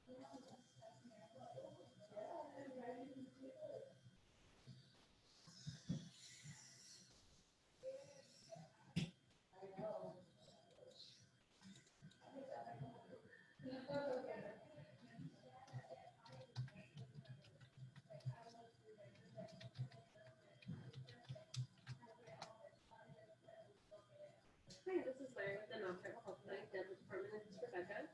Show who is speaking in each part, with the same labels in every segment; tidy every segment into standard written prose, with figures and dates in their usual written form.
Speaker 1: Hi, this is Mary with the Nonprofit Health Clinic, Dental Department. This is Rebecca.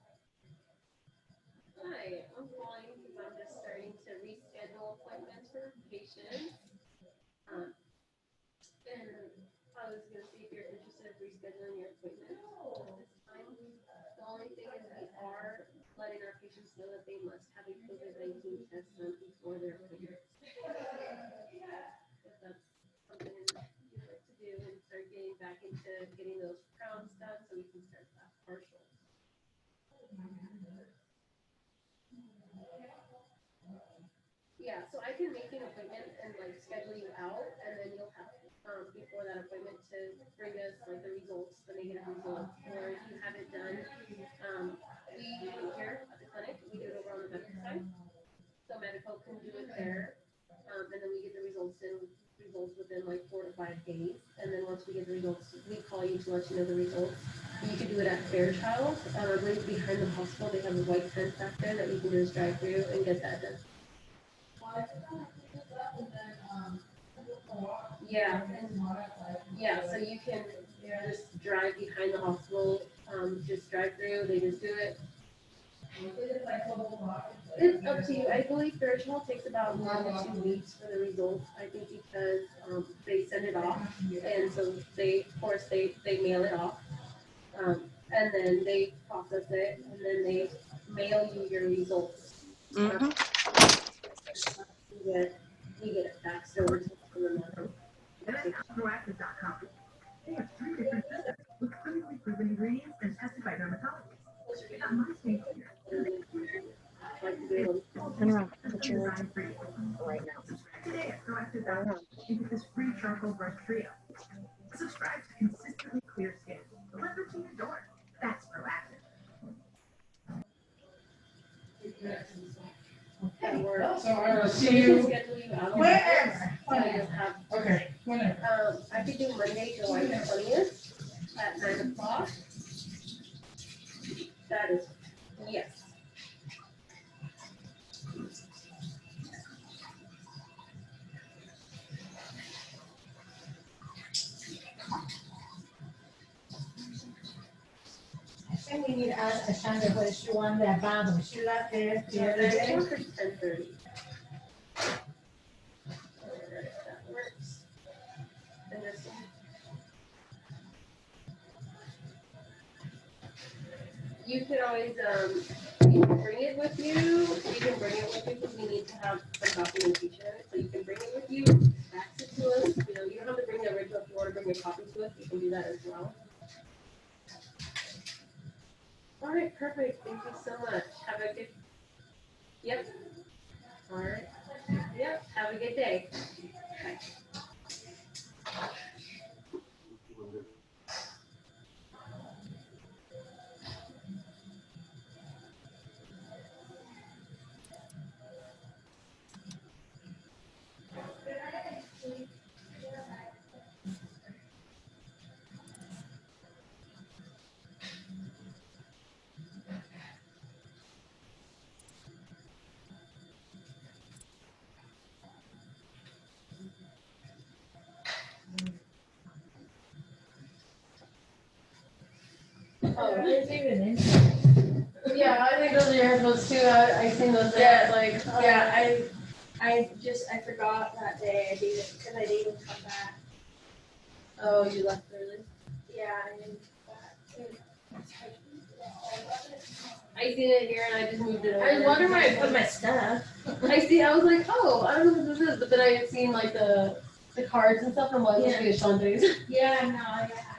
Speaker 1: Hi, I'm calling because I'm just starting to reschedule appointments for patients. Um, and I was going to see if you're interested in rescheduling your appointment at this time. The only thing is we are letting our patients know that they must have a COVID-19 test done before their appointment. If that's something you'd like to do and start getting back into getting those crowns done so we can start that partial. Yeah, so I can make an appointment and like schedule you out, and then you'll have before that appointment to bring us like the results, the negative results, or if you have it done. We do it here at the clinic. We do it over on the medical side, so medical can do it there, and then we get the results within like 4 to 5 days, and then once we get the results, we call you to let you know the results. You can do it at Fairchild. I believe behind the hospital they have a white tent back there that you can just drive through and get that done. Yeah, yeah, so you can just drive behind the hospital, just drive through, they just do it. It's up to you. I believe Fairchild takes about 1 to 2 weeks for the results, I think because they send it off, and so they, of course, they mail it off, and then they process it, and then they mail you your results. You get it faxed over to them.
Speaker 2: Proactive.com. They have 3 different systems with clinically proven ingredients and tested by dermatologists. Check out my state here.
Speaker 3: Turn around. Put your right now.
Speaker 2: Today at Proactive.com and get this free charcoal brush trio. Subscribe to consistently clear skin delivered to your door. That's Proactive.
Speaker 4: So I will see you
Speaker 1: Whenever.
Speaker 4: Okay, whenever.
Speaker 1: I could do Monday, July 20th at 9 o'clock. That is, yes.
Speaker 5: I think we need to ask Cassandra whether she won that battle. She left there the other day.
Speaker 1: 10:30. That works. And this one. You could always, you can bring it with you. You can bring it with you because we need to have some documentation of it. So you can bring it with you, fax it to us. You know, you don't have to bring the original. If you want to bring your copy to us, you can do that as well. All right, perfect. Thank you so much. Have a good. Yep. All right. Yep. Have a good day. Bye.
Speaker 5: Oh, there's even in.
Speaker 1: Yeah, I think those are your headphones too. I seen those there.
Speaker 5: Yeah,
Speaker 1: Like,
Speaker 5: yeah, I forgot that day I didn't, because I didn't come back.
Speaker 1: Oh, you left early.
Speaker 5: Yeah, I didn't come back.
Speaker 1: I seen it here and I just moved it over.
Speaker 5: I wonder where I put my stuff.
Speaker 1: I was like, oh, I don't know what this is, but then I had seen like the cards and stuff. And I'm like,
Speaker 5: Yeah.
Speaker 1: this is Shantae's.
Speaker 5: Yeah, no, I had.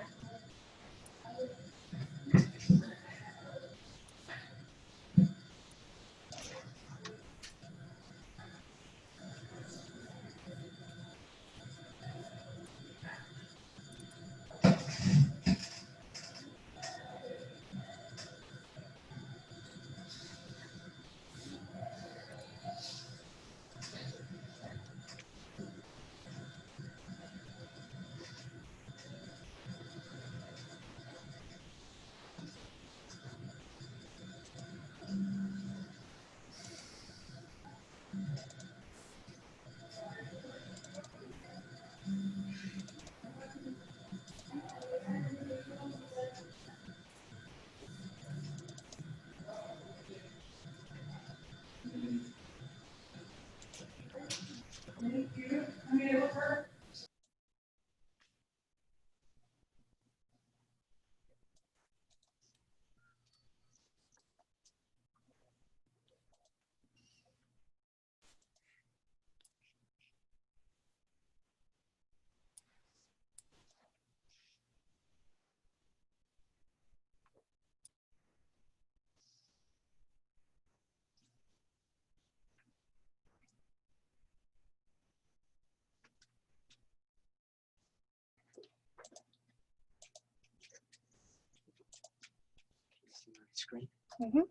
Speaker 6: screen?
Speaker 3: Mhm.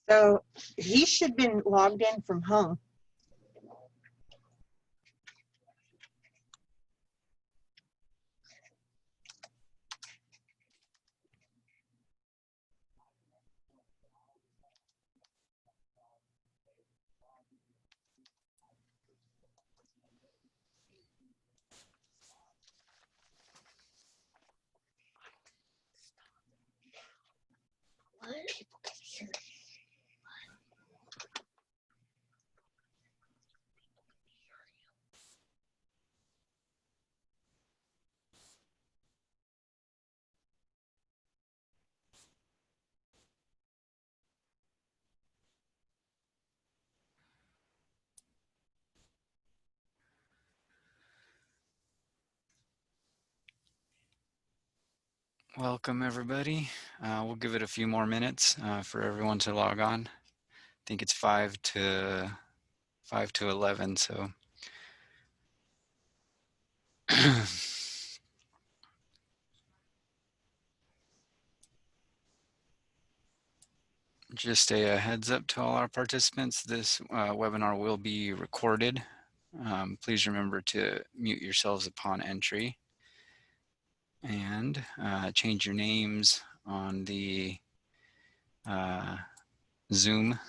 Speaker 3: So he should have been logged in from home.
Speaker 7: Welcome, everybody. We'll give it a few more minutes for everyone to log on. I think it's 5 to 11, so just a heads up to all our participants. This webinar will be recorded. Please remember to mute yourselves upon entry and change your names on the Zoom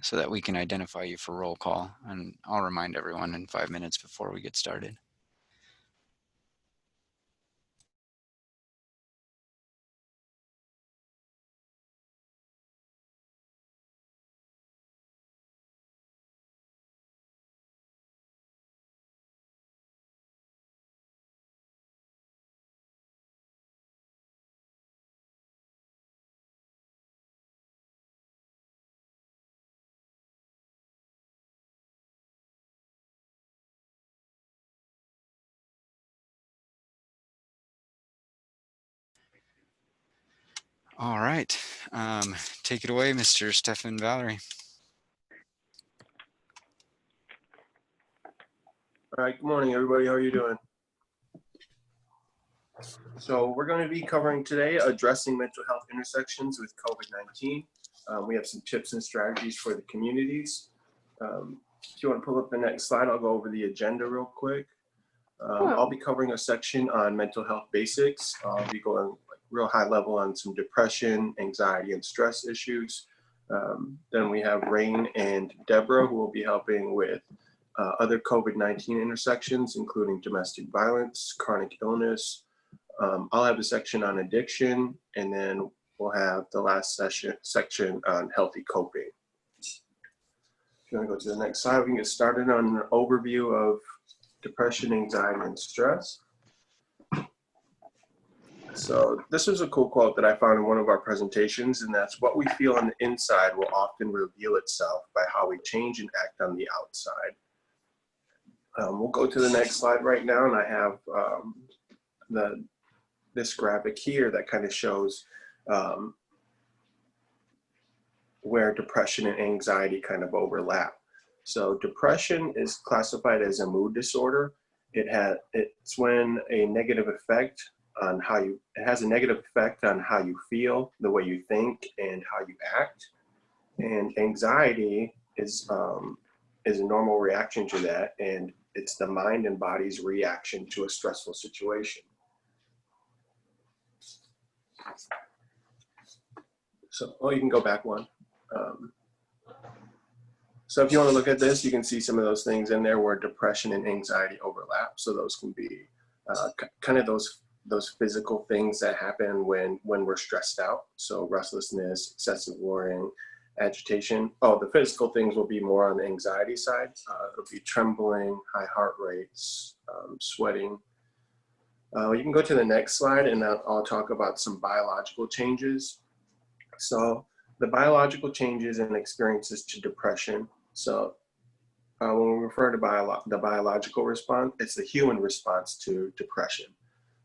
Speaker 7: so that we can identify you for roll call. And I'll remind everyone in 5 minutes before we get started. All right, take it away, Mr. Stefan Valerie.
Speaker 8: All right, good morning, everybody. How are you doing? So we're going to be covering today addressing mental health intersections with COVID-19. We have some tips and strategies for the communities. If you want to pull up the next slide, I'll go over the agenda real quick. I'll be covering a section on mental health basics. I'll be going like real high level on some depression, anxiety, and stress issues. Then we have Rain and Deborah, who will be helping with other COVID-19 intersections, including domestic violence, chronic illness. I'll have a section on addiction, and then we'll have the last section on healthy coping. If you want to go to the next slide, we can get started on an overview of depression, anxiety, and stress. So this is a cool quote that I found in one of our presentations, and that's what we feel on the inside will often reveal itself by how we change and act on the outside. We'll go to the next slide right now, and I have this graphic here that kind of shows where depression and anxiety kind of overlap. So depression is classified as a mood disorder. It's when a negative effect on it has a negative effect on how you feel, the way you think, and how you act. And anxiety is a normal reaction to that, and it's the mind and body's reaction to a stressful situation. So, you can go back one. So if you want to look at this, you can see some of those things in there where depression and anxiety overlap. So those can be kind of those physical things that happen when we're stressed out. So restlessness, excessive worrying, agitation. Oh, the physical things will be more on the anxiety side. It'll be trembling, high heart rates, sweating. You can go to the next slide and I'll talk about some biological changes. So the biological changes and experiences to depression. So when we refer to the biological response, it's the human response to depression.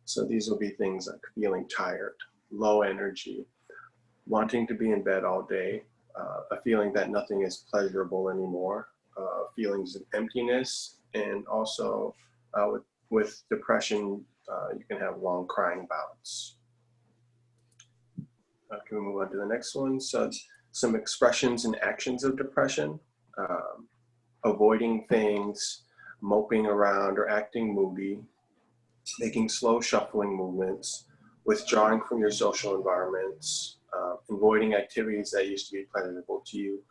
Speaker 8: So these will be things like feeling tired, low energy, wanting to be in bed all day, a feeling that nothing is pleasurable anymore, feelings of emptiness, and also with depression, you can have long crying bouts. Can we move on to the next one? So some expressions and actions of depression, avoiding things, moping around or acting moody, making slow shuffling movements, withdrawing from your social environments, avoiding activities that used to be pleasurable to you,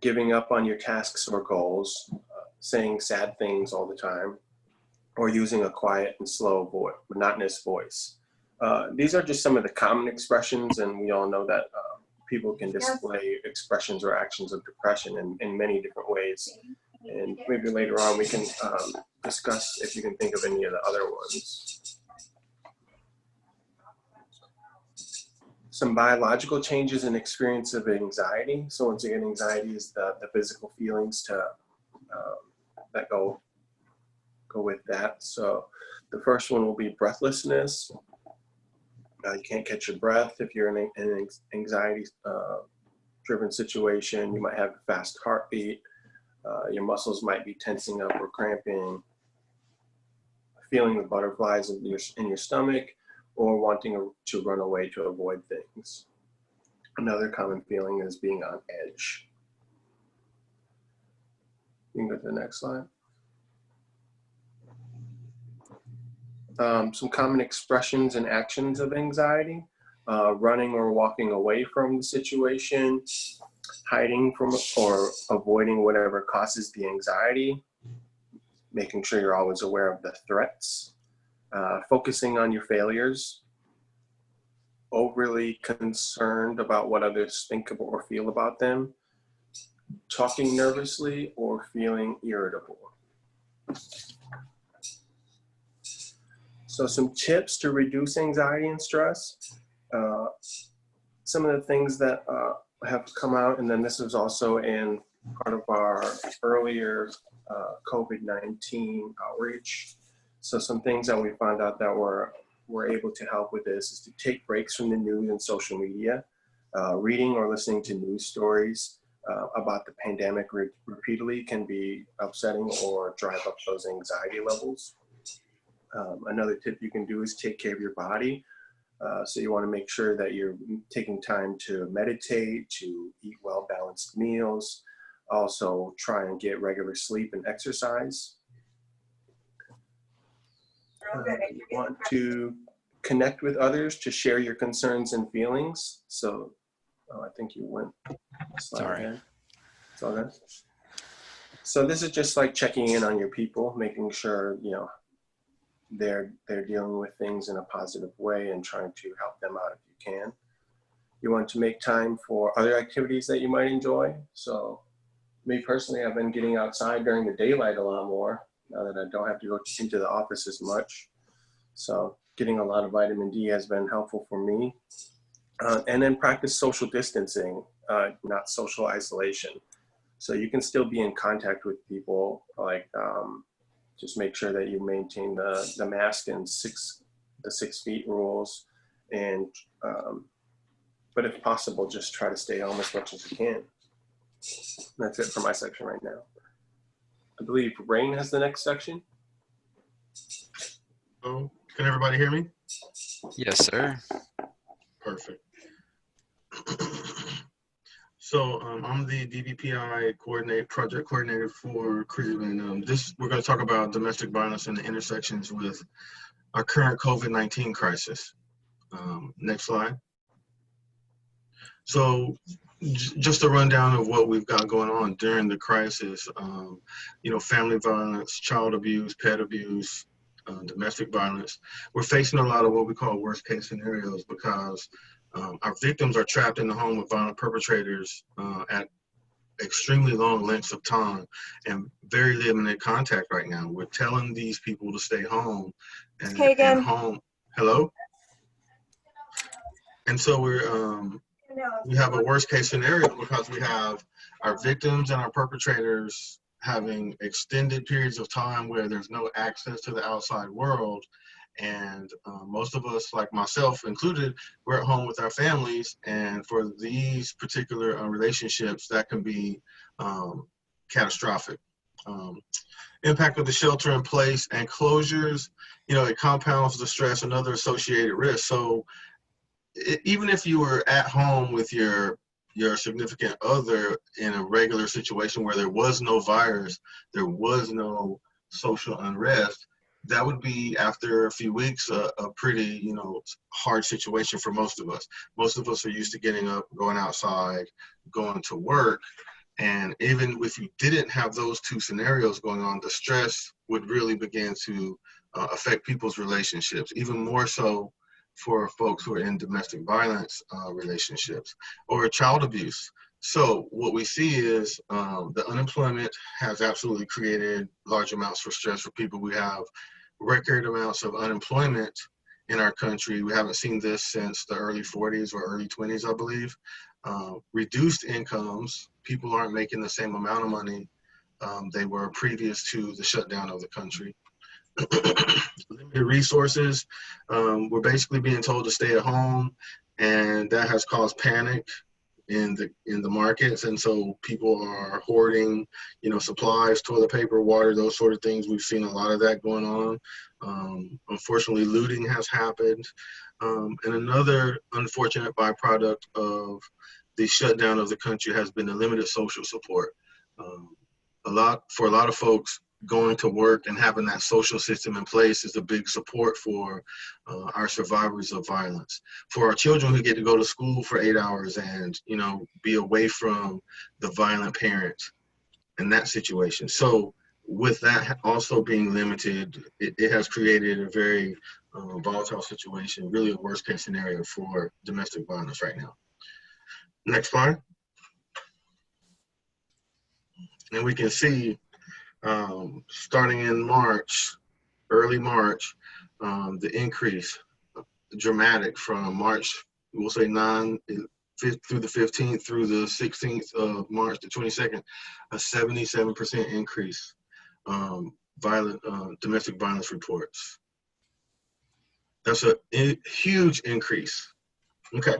Speaker 8: giving up on your tasks or goals, saying sad things all the time, or using a quiet and slow monotonous voice. These are just some of the common expressions, and we all know that people can display expressions or actions of depression in many different ways. And maybe later on we can discuss if you can think of any of the other ones. Some biological changes in experience of anxiety. So once again, anxiety is the physical feelings that go with that. So the first one will be breathlessness. You can't catch your breath if you're in an anxiety driven situation. You might have a fast heartbeat. Your muscles might be tensing up or cramping, feeling the butterflies in your stomach, or wanting to run away to avoid things. Another common feeling is being on edge. You can go to the next slide. Some common expressions and actions of anxiety: running or walking away from the situation, hiding from or avoiding whatever causes the anxiety, making sure you're always aware of the threats, focusing on your failures, overly concerned about what others think or feel about them, talking nervously, or feeling irritable. So some tips to reduce anxiety and stress. Some of the things that have come out, and then this was also in part of our earlier COVID-19 outreach. So some things that we found out that were able to help with this is to take breaks from the news and social media, reading or listening to news stories about the pandemic repeatedly can be upsetting or drive up those anxiety levels. Another tip you can do is take care of your body. So you want to make sure that you're taking time to meditate, to eat well-balanced meals, also try and get regular sleep and exercise. You want to connect with others to share your concerns and feelings. So I think you went
Speaker 7: Sorry.
Speaker 8: ahead. It's all good. So this is just like checking in on your people, making sure, you know, they're dealing with things in a positive way and trying to help them out if you can. You want to make time for other activities that you might enjoy. So me personally, I've been getting outside during the daylight a lot more now that I don't have to go into the office as much. So getting a lot of vitamin D has been helpful for me. And then practice social distancing, not social isolation. So you can still be in contact with people, like just make sure that you maintain the mask and the 6 feet rules. And, but if possible, just try to stay home as much as you can. That's it for my section right now. I believe Rain has the next section.
Speaker 6: Oh, can everybody hear me?
Speaker 7: Yes, sir.
Speaker 6: Perfect. So I'm the DBPI project coordinator for Cleveland. We're going to talk about domestic violence and the intersections with our current COVID-19 crisis. Next slide. So just a rundown of what we've got going on during the crisis. You know, family violence, child abuse, pet abuse, domestic violence. We're facing a lot of what we call worst case scenarios because our victims are trapped in the home with violent perpetrators at extremely long lengths of time and very limited contact right now. We're telling these people to stay home and home. Hello? And so we have a worst case scenario because we have our victims and our perpetrators having extended periods of time where there's no access to the outside world. And most of us, like myself included, we're at home with our families. And for these particular relationships, that can be catastrophic. Impact of the shelter in place and closures, you know, it compounds the stress and other associated risks. So even if you were at home with your significant other in a regular situation where there was no virus, there was no social unrest, that would be, after a few weeks, a pretty, you know, hard situation for most of us. Most of us are used to getting up, going outside, going to work. And even if you didn't have those two scenarios going on, the stress would really begin to affect people's relationships, even more so for folks who are in domestic violence relationships or child abuse. So what we see is the unemployment has absolutely created large amounts for stress for people. We have record amounts of unemployment in our country. We haven't seen this since the early 40s or early 20s, I believe. Reduced incomes, people aren't making the same amount of money they were previous to the shutdown of the country. Limited resources, we're basically being told to stay at home, and that has caused panic in the markets, and so people are hoarding, you know, supplies, toilet paper, water, those sort of things. We've seen a lot of that going on. Unfortunately, looting has happened, and another unfortunate byproduct of the shutdown of the country has been the limited social support. For a lot of folks, going to work and having that social system in place is a big support for our survivors of violence. For our children who get to go to school for 8 hours and, you know, be away from the violent parent in that situation. So with that also being limited, it has created a very volatile situation, really a worst case scenario for domestic violence right now. Next slide. And we can see starting in March, early March, the increase, dramatic from March, we'll say 9th through the 15th through the 16th of March, the 22nd, a 77% increase, domestic violence reports. That's a huge increase. Okay,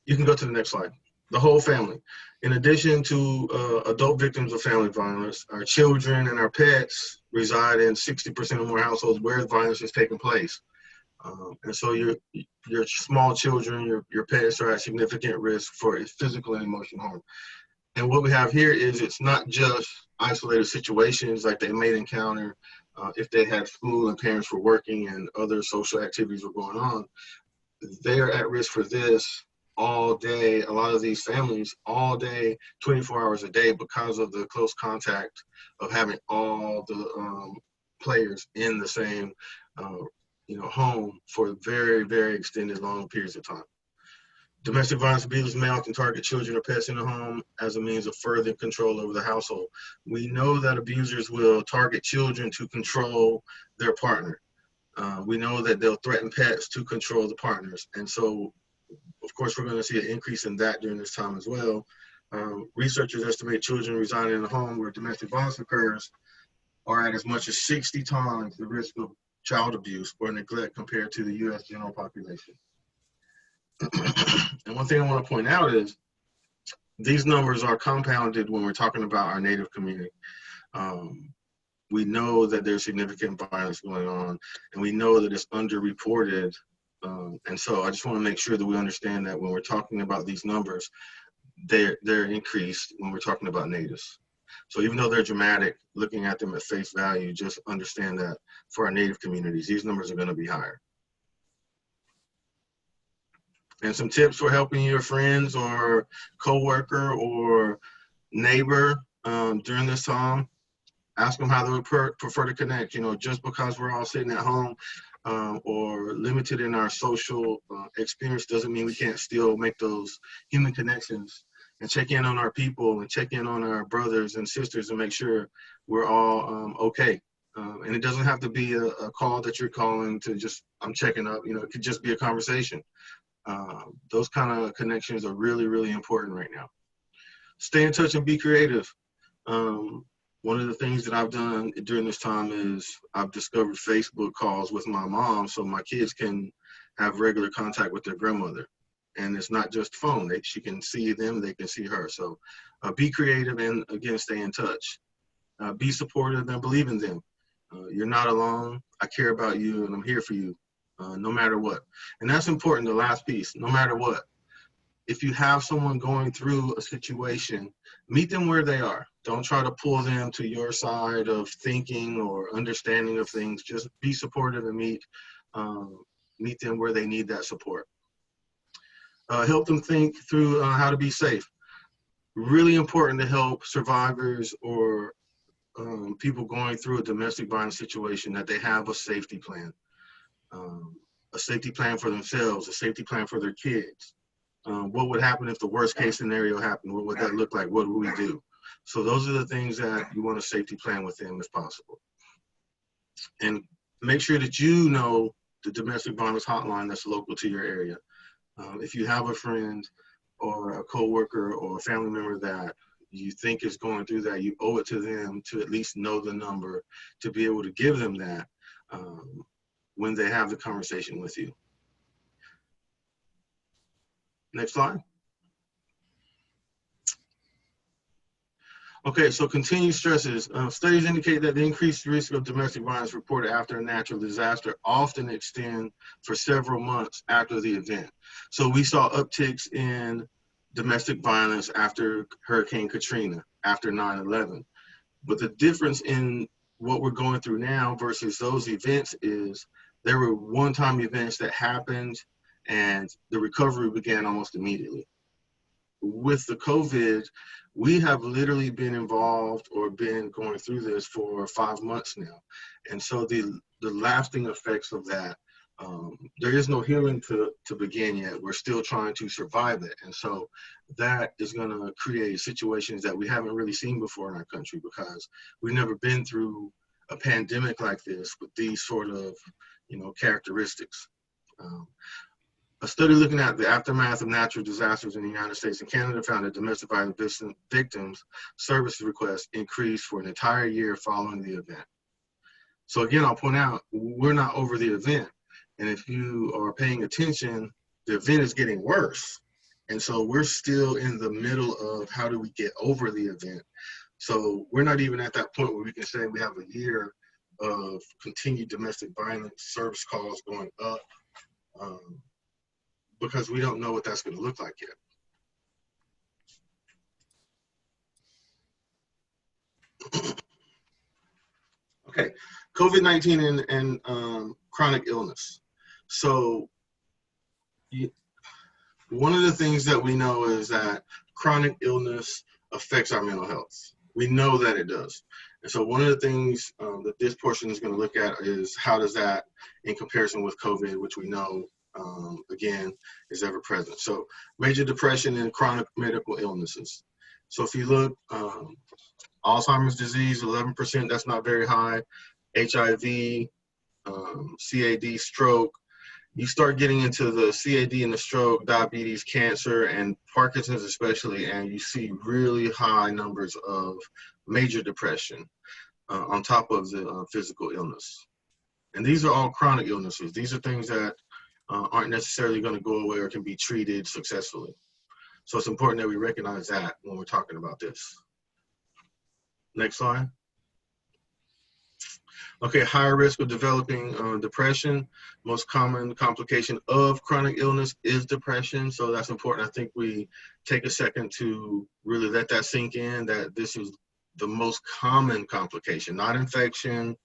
Speaker 6: you can go to the next slide. The whole family. In addition to adult victims of family violence, our children and our pets reside in 60% or more households where violence is taking place. And so your small children, your pets are at significant risk for physical and emotional harm. And what we have here is it's not just isolated situations like they may encounter if they had school and parents were working and other social activities were going on. They are at risk for this all day, a lot of these families all day, 24 hours a day, because of the close contact of having all the players in the same home for very, very extended long periods of time. Domestic violence abusers may often target children or pets in the home as a means of further control over the household. We know that abusers will target children to control their partner. We know that they'll threaten pets to control the partners. And so, of course, we're going to see an increase in that during this time as well. Researchers estimate children residing in a home where domestic violence occurs are at as much as 60 times the risk of child abuse or neglect compared to the U.S. general population. And one thing I want to point out is these numbers are compounded when we're talking about our Native community. We know that there's significant violence going on, and we know that it's underreported. And so I just want to make sure that we understand that when we're talking about these numbers, they're increased when we're talking about Natives. So even though they're dramatic, looking at them at face value, just understand that for our Native communities, these numbers are going to be higher. And some tips for helping your friends or coworker or neighbor during this time. Ask them how they would prefer to connect. You know, just because we're all sitting at home or limited in our social experience doesn't mean we can't still make those human connections and check in on our people and check in on our brothers and sisters and make sure we're all okay. And it doesn't have to be a call that you're calling to just, I'm checking up. You know, it could just be a conversation. Those kind of connections are really, really important right now. Stay in touch and be creative. One of the things that I've done during this time is I've discovered Facebook calls with my mom so my kids can have regular contact with their grandmother. And it's not just phone. She can see them, they can see her. So be creative and, again, stay in touch. Be supportive and believe in them. You're not alone. I care about you and I'm here for you no matter what. And that's important, the last piece, no matter what. If you have someone going through a situation, meet them where they are. Don't try to pull them to your side of thinking or understanding of things. Just be supportive and meet them where they need that support. Help them think through how to be safe. Really important to help survivors or people going through a domestic violence situation that they have a safety plan. A safety plan for themselves, a safety plan for their kids. What would happen if the worst case scenario happened? What would that look like? What would we do? So those are the things that you want a safety plan with them if possible. And make sure that you know the domestic violence hotline that's local to your area. If you have a friend or a coworker or a family member that you think is going through that, you owe it to them to at least know the number to be able to give them that when they have the conversation with you. Next slide. Okay, so continued stresses. Studies indicate that the increased risk of domestic violence reported after a natural disaster often extend for several months after the event. So we saw upticks in domestic violence after Hurricane Katrina, after 9/11. But the difference in what we're going through now versus those events is there were one-time events that happened and the recovery began almost immediately. With the COVID, we have literally been involved or been going through this for 5 months now. And so the lasting effects of that, there is no healing to begin yet. We're still trying to survive it. And so that is going to create situations that we haven't really seen before in our country because we've never been through a pandemic like this with these sort of, characteristics. A study looking at the aftermath of natural disasters in the United States and Canada found that domestic violence victims' service requests increased for an entire year following the event. So again, I'll point out, we're not over the event. And if you are paying attention, the event is getting worse. And so we're still in the middle of how do we get over the event. So we're not even at that point where we can say we have a year of continued domestic violence service calls going up. Because we don't know what that's going to look like yet. Okay, COVID-19 and chronic illness. So one of the things that we know is that chronic illness affects our mental health. We know that it does. And so one of the things that this portion is going to look at is how does that in comparison with COVID, which we know again, is ever present. So major depression and chronic medical illnesses. So if you look, Alzheimer's disease, 11%, that's not very high. HIV, CAD, stroke. You start getting into the CAD and the stroke, diabetes, cancer, and Parkinson's especially, and you see really high numbers of major depression on top of the physical illness. And these are all chronic illnesses. These are things that aren't necessarily going to go away or can be treated successfully. So it's important that we recognize that when we're talking about this. Next slide. Okay, higher risk of developing depression. Most common complication of chronic illness is depression. So that's important. I think we take a second to really let that sink in, that this is the most common complication, not infection,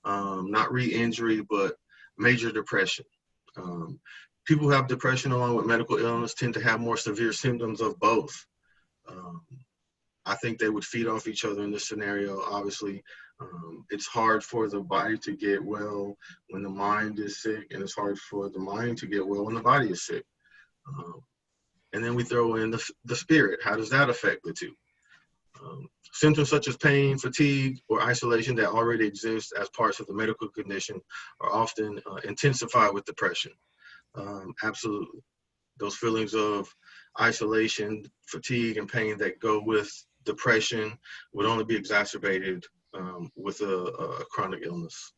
Speaker 6: not re-injury, but major depression. People who have depression along with medical illness tend to have more severe symptoms of both. I think they would feed off each other in this scenario. Obviously, it's hard for the body to get well when the mind is sick, and it's hard for the mind to get well when the body is sick. And then we throw in the spirit. How does that affect the two? Symptoms such as pain, fatigue, or isolation that already exist as parts of the medical condition are often intensified with depression. Absolutely. Those feelings of isolation, fatigue, and pain that go with depression would only be exacerbated with a chronic illness.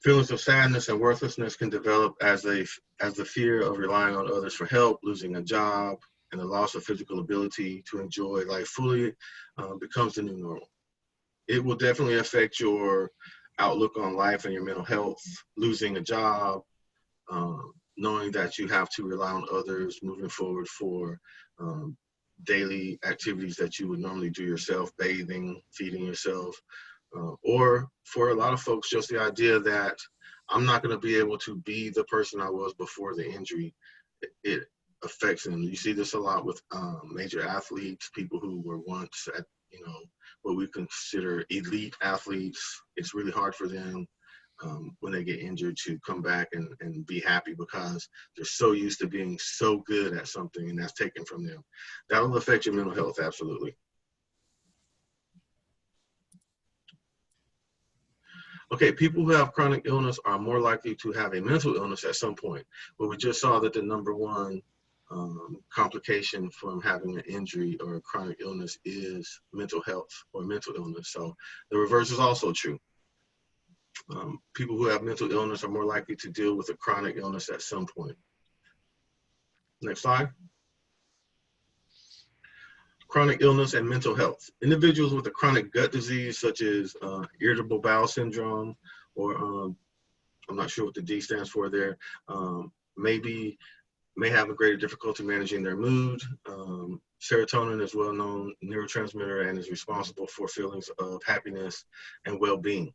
Speaker 6: Feelings of sadness and worthlessness can develop as the fear of relying on others for help, losing a job, and the loss of physical ability to enjoy life fully becomes the new normal. It will definitely affect your outlook on life and your mental health, losing a job, knowing that you have to rely on others moving forward for daily activities that you would normally do yourself, bathing, feeding yourself, or for a lot of folks, just the idea that I'm not going to be able to be the person I was before the injury. It affects them. You see this a lot with major athletes, people who were once at, what we consider elite athletes. It's really hard for them when they get injured to come back and be happy because they're so used to being so good at something, and that's taken from them. That will affect your mental health, absolutely. Okay, people who have chronic illness are more likely to have a mental illness at some point. But we just saw that the number one complication from having an injury or a chronic illness is mental health or mental illness. So the reverse is also true. People who have mental illness are more likely to deal with a chronic illness at some point. Next slide. Chronic illness and mental health. Individuals with a chronic gut disease, such as irritable bowel syndrome, or I'm not sure what the D stands for there, may have a greater difficulty managing their mood. Serotonin is a well-known neurotransmitter and is responsible for feelings of happiness and well-being.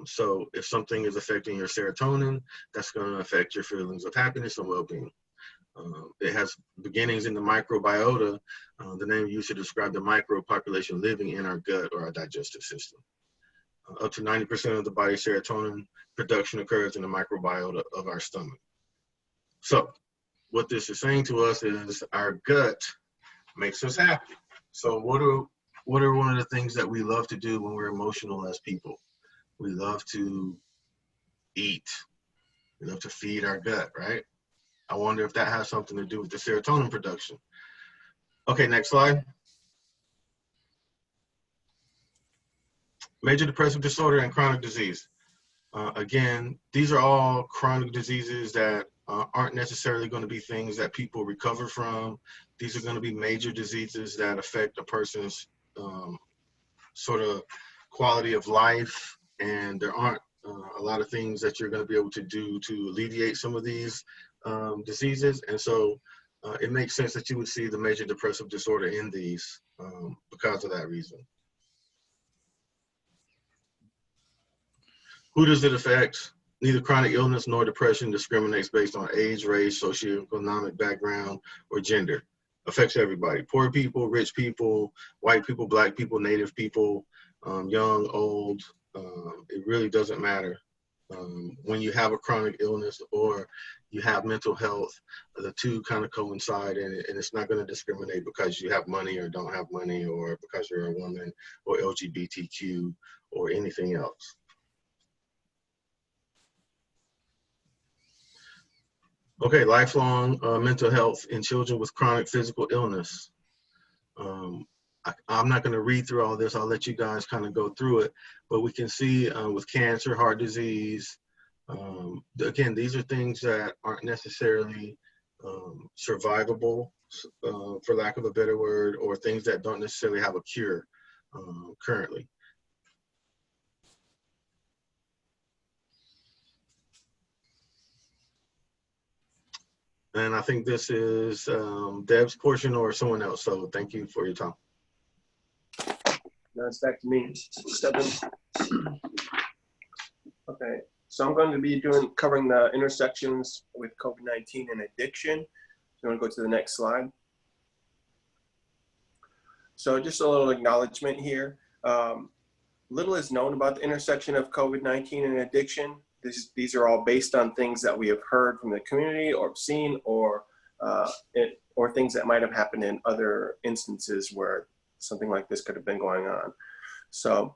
Speaker 6: So if something is affecting your serotonin, that's going to affect your feelings of happiness and well-being. It has beginnings in the microbiota, the name used to describe the micro population living in our gut or our digestive system. Up to 90% of the body's serotonin production occurs in the microbiota of our stomach. So what this is saying to us is our gut makes us happy. So what are one of the things that we love to do when we're emotional as people? We love to eat. We love to feed our gut, right? I wonder if that has something to do with the serotonin production. Okay, next slide. Major depressive disorder and chronic disease. Again, these are all chronic diseases that aren't necessarily going to be things that people recover from. These are going to be major diseases that affect a person's sort of quality of life, and there aren't a lot of things that you're going to be able to do to alleviate some of these diseases. And so it makes sense that you would see the major depressive disorder in these because of that reason. Who does it affect? Neither chronic illness nor depression discriminates based on age, race, socioeconomic background, or gender. Affects everybody. Poor people, rich people, white people, black people, native people, young, old. It really doesn't matter. When you have a chronic illness or you have mental health, the two kind of coincide, and it's not going to discriminate because you have money or don't have money, or because you're a woman or LGBTQ or anything else. Okay, lifelong mental health in children with chronic physical illness. I'm not going to read through all this. I'll let you guys kind of go through it. But we can see with cancer, heart disease, again, these are things that aren't necessarily survivable, for lack of a better word, or things that don't necessarily have a cure currently. And I think this is Deb's portion or someone else. So thank you for your time.
Speaker 8: Now it's back to me. Step in. Okay. So I'm going to be covering the intersections with COVID-19 and addiction. So you want to go to the next slide. So just a little acknowledgement here. Little is known about the intersection of COVID-19 and addiction. These are all based on things that we have heard from the community or seen, or things that might have happened in other instances where something like this could have been going on. So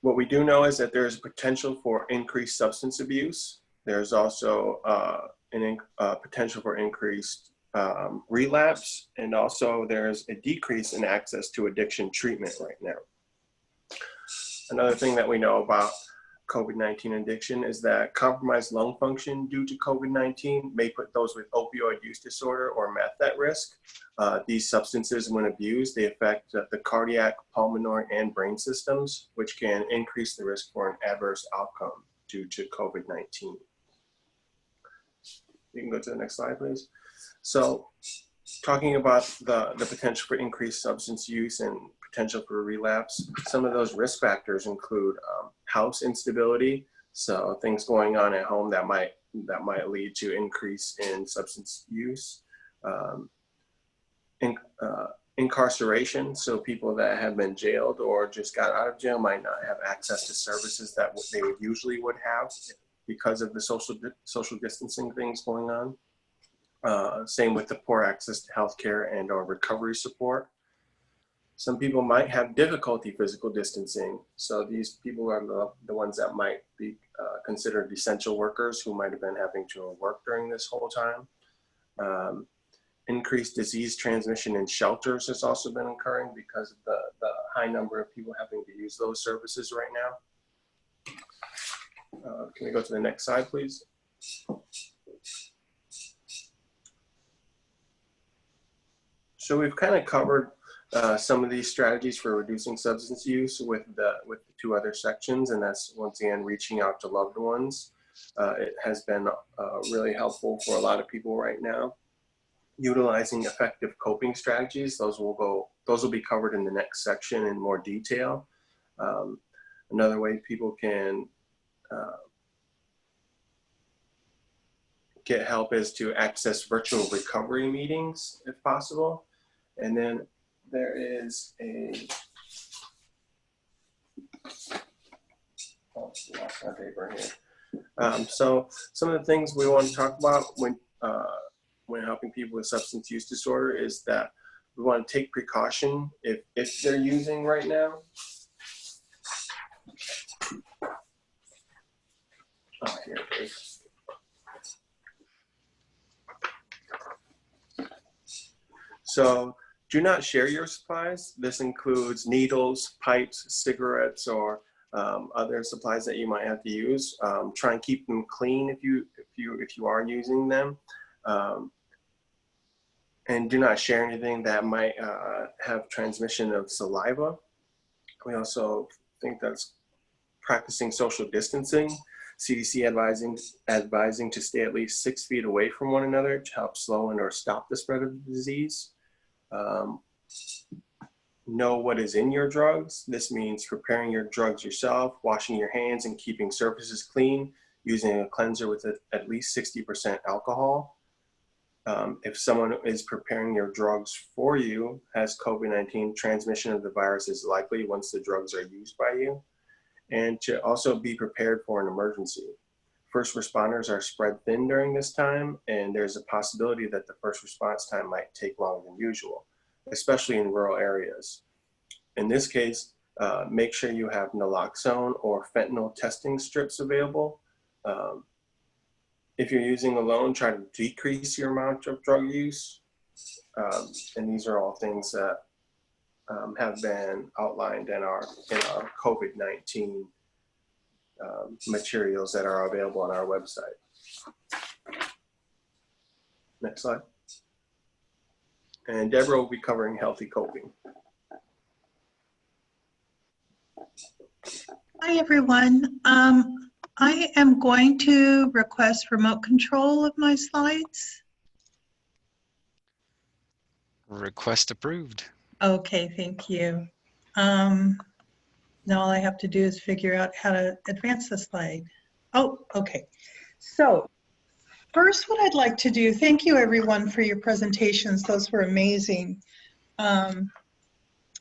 Speaker 8: what we do know is that there is potential for increased substance abuse. There's also potential for increased relapse, and also there's a decrease in access to addiction treatment right now. Another thing that we know about COVID-19 addiction is that compromised lung function due to COVID-19 may put those with opioid use disorder or meth at risk. These substances, when abused, they affect the cardiac, pulmonary, and brain systems, which can increase the risk for an adverse outcome due to COVID-19. You can go to the next slide, please. So talking about the potential for increased substance use and potential for relapse, some of those risk factors include house instability, so things going on at home that might lead to increase in substance use. Incarceration, so people that have been jailed or just got out of jail might not have access to services that they usually would have because of the social distancing things going on. Same with the poor access to healthcare and or recovery support. Some people might have difficulty physical distancing. So these people are the ones that might be considered essential workers who might have been having to work during this whole time. Increased disease transmission in shelters has also been occurring because of the high number of people having to use those services right now. Can we go to the next slide, please? So we've kind of covered some of these strategies for reducing substance use with the two other sections, and that's once again reaching out to loved ones. It has been really helpful for a lot of people right now. Utilizing effective coping strategies, those will be covered in the next section in more detail. Another way people can get help is to access virtual recovery meetings if possible. And then there is lost my paper here. So some of the things we want to talk about when helping people with substance use disorder is that we want to take precaution if they're using right now. Oh, here it is. So do not share your supplies. This includes needles, pipes, cigarettes, or other supplies that you might have to use. Try and keep them clean if you are using them. And do not share anything that might have transmission of saliva. We also think that's practicing social distancing. CDC advising to stay at least 6 feet away from one another to help slow and or stop the spread of the disease. Know what is in your drugs. This means preparing your drugs yourself, washing your hands and keeping surfaces clean, using a cleanser with at least 60% alcohol. If someone is preparing your drugs for you, has COVID-19, transmission of the virus is likely once the drugs are used by you. And to also be prepared for an emergency. First responders are spread thin during this time, and there's a possibility that the first response time might take longer than usual, especially in rural areas. In this case, make sure you have naloxone or fentanyl testing strips available. If you're using alone, try to decrease your amount of drug use. And these are all things that have been outlined in our COVID-19 materials that are available on our website. Next slide. And Deborah will be covering healthy coping.
Speaker 9: Hi, everyone. I am going to request remote control of my slides.
Speaker 7: Request approved.
Speaker 9: Okay, thank you. Now all I have to do is figure out how to advance the slide. Oh, okay. So first, what I'd like to do, thank you everyone for your presentations. Those were amazing.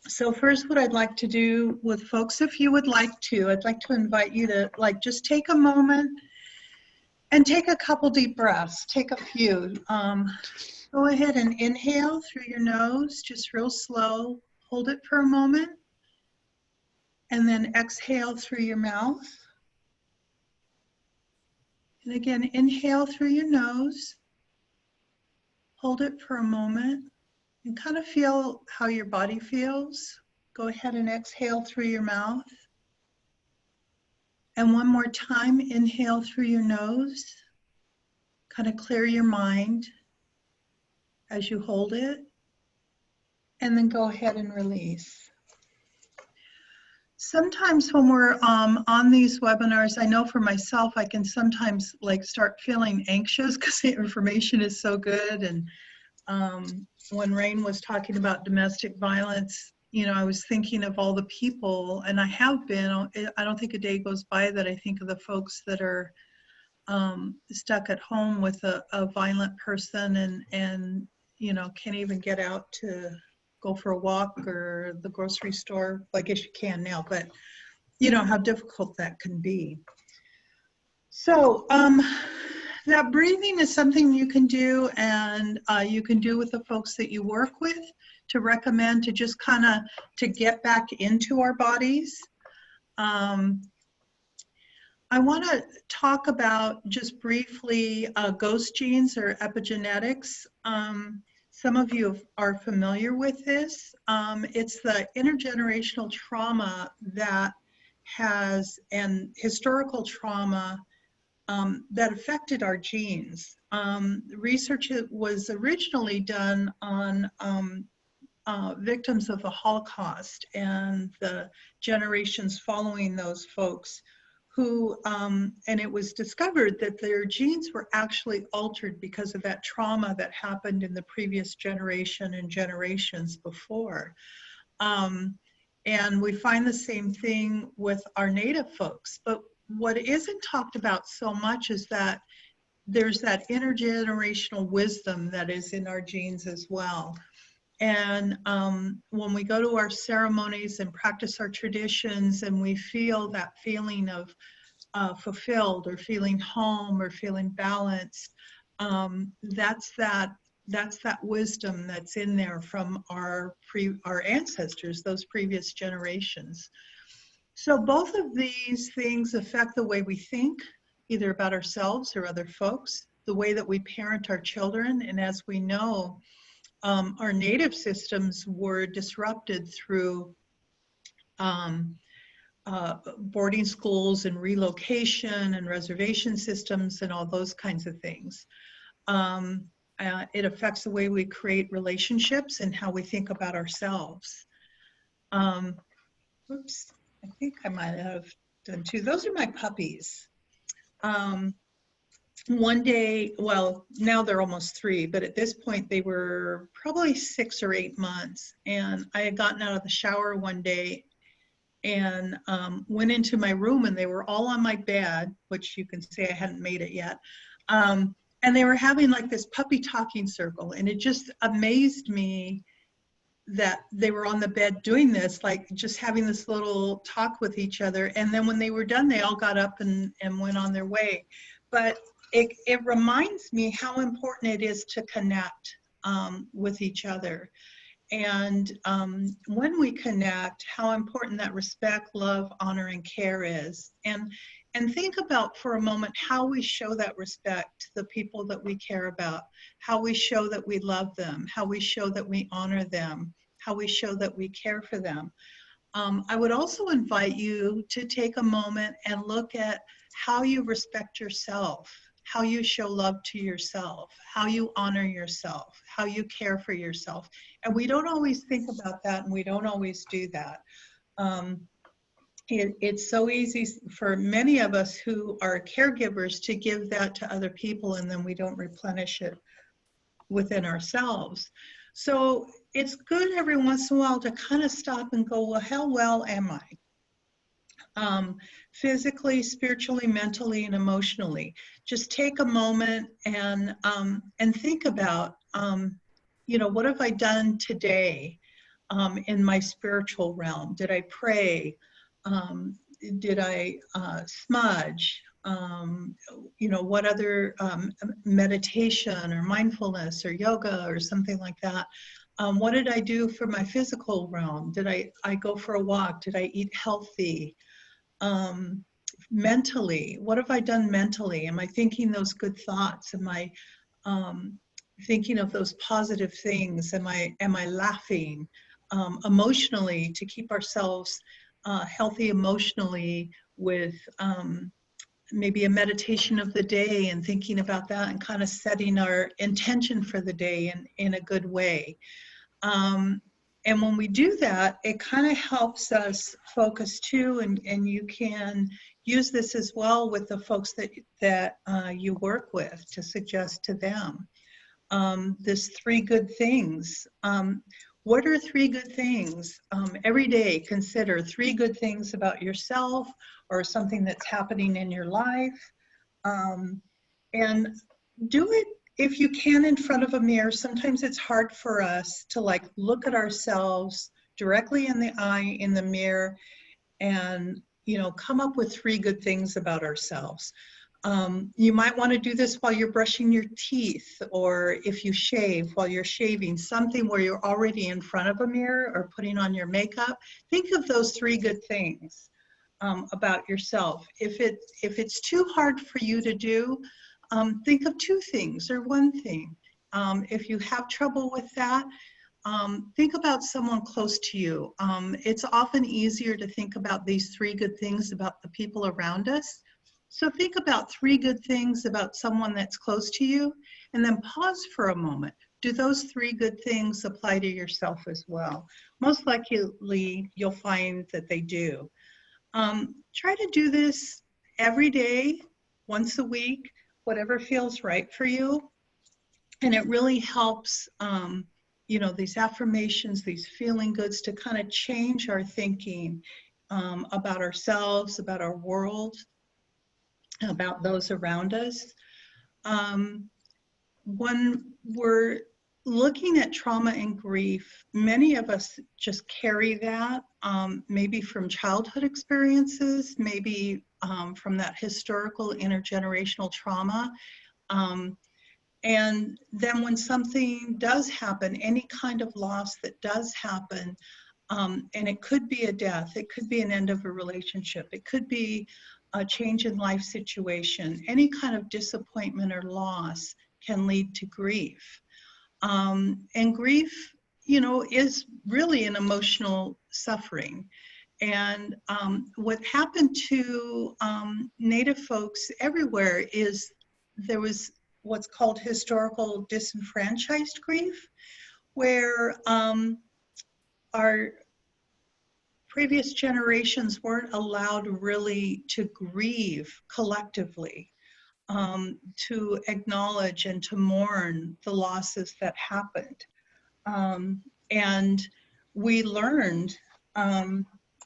Speaker 9: So first, what I'd like to do with folks, if you would like to, I'd like to invite you to just take a moment and take a couple deep breaths. Take a few. Go ahead and inhale through your nose, just real slow. Hold it for a moment. And then exhale through your mouth. And again, inhale through your nose. Hold it for a moment and kind of feel how your body feels. Go ahead and exhale through your mouth. And one more time, inhale through your nose. Kind of clear your mind as you hold it. And then go ahead and release. Sometimes when we're on these webinars, I know for myself, I can sometimes start feeling anxious because the information is so good. And when Rain was talking about domestic violence, I was thinking of all the people, and I have been. I don't think a day goes by that I think of the folks that are stuck at home with a violent person and can't even get out to go for a walk or the grocery store. I guess you can now, but how difficult that can be. So that breathing is something you can do, and you can do with the folks that you work with, to recommend to just kind of to get back into our bodies. I want to talk about just briefly ghost genes or epigenetics. Some of you are familiar with this. It's the intergenerational trauma that and historical trauma that affected our genes. Research was originally done on victims of the Holocaust and the generations following those folks who, and it was discovered that their genes were actually altered because of that trauma that happened in the previous generation and generations before. And we find the same thing with our Native folks. But what isn't talked about so much is that there's that intergenerational wisdom that is in our genes as well. And when we go to our ceremonies and practice our traditions and we feel that feeling of fulfilled or feeling home or feeling balanced, that's that wisdom that's in there from our ancestors, those previous generations. So both of these things affect the way we think, either about ourselves or other folks, the way that we parent our children. And as we know, our Native systems were disrupted through boarding schools and relocation and reservation systems and all those kinds of things. It affects the way we create relationships and how we think about ourselves. Oops, I think I might have done two. Those are my puppies. One day, well, now they're almost 3, but at this point they were probably 6 or 8 months. And I had gotten out of the shower one day and went into my room, and they were all on my bed, which you can say I hadn't made it yet. And they were having this puppy talking circle, and it just amazed me that they were on the bed doing this, just having this little talk with each other. And then when they were done, they all got up and went on their way. But it reminds me how important it is to connect with each other. And when we connect, how important that respect, love, honor, and care is. And think about for a moment how we show that respect to the people that we care about, how we show that we love them, how we show that we honor them, how we show that we care for them. I would also invite you to take a moment and look at how you respect yourself, how you show love to yourself, how you honor yourself, how you care for yourself. And we don't always think about that, and we don't always do that. It's so easy for many of us who are caregivers to give that to other people, and then we don't replenish it within ourselves. So it's good every once in a while to kind of stop and go, well, how well am I? physically, spiritually, mentally, and emotionally. Just take a moment and think about, you know, what have I done today in my spiritual realm? Did I pray? Did I smudge? You know, what other meditation or mindfulness or yoga or something like that? What did I do for my physical realm? Did I go for a walk? Did I eat healthy? Mentally, what have I done mentally? Am I thinking those good thoughts? Am I thinking of those positive things? Am I laughing? Emotionally, to keep ourselves healthy emotionally with maybe a meditation of the day and thinking about that and kind of setting our intention for the day in a good way. And when we do that, it kind of helps us focus too, and you can use this as well with the folks that you work with to suggest to them. This 3 good things. What are 3 good things? Every day, consider 3 good things about yourself or something that's happening in your life. And do it if you can in front of a mirror. Sometimes it's hard for us to like look at ourselves directly in the eye in the mirror and, you know, come up with 3 good things about ourselves. You might want to do this while you're brushing your teeth, or if you shave while you're shaving, something where you're already in front of a mirror or putting on your makeup. Think of those 3 good things about yourself. If it's too hard for you to do, think of 2 things or 1 thing. If you have trouble with that, think about someone close to you. It's often easier to think about these 3 good things about the people around us. So think about 3 good things about someone that's close to you, and then pause for a moment. Do those 3 good things apply to yourself as well? Most likely, you'll find that they do. Try to do this every day, once a week, whatever feels right for you. And it really helps, you know, these affirmations, these feeling goods to kind of change our thinking about ourselves, about our world, about those around us. When we're looking at trauma and grief, many of us just carry that, maybe from childhood experiences, maybe from that historical intergenerational trauma. And then when something does happen, any kind of loss that does happen, and it could be a death, it could be an end of a relationship, it could be a change in life situation, any kind of disappointment or loss can lead to grief. And grief, you know, is really an emotional suffering. And what happened to Native folks everywhere is there was what's called historical disenfranchised grief, where our previous generations weren't allowed really to grieve collectively, to acknowledge and to mourn the losses that happened. And we learned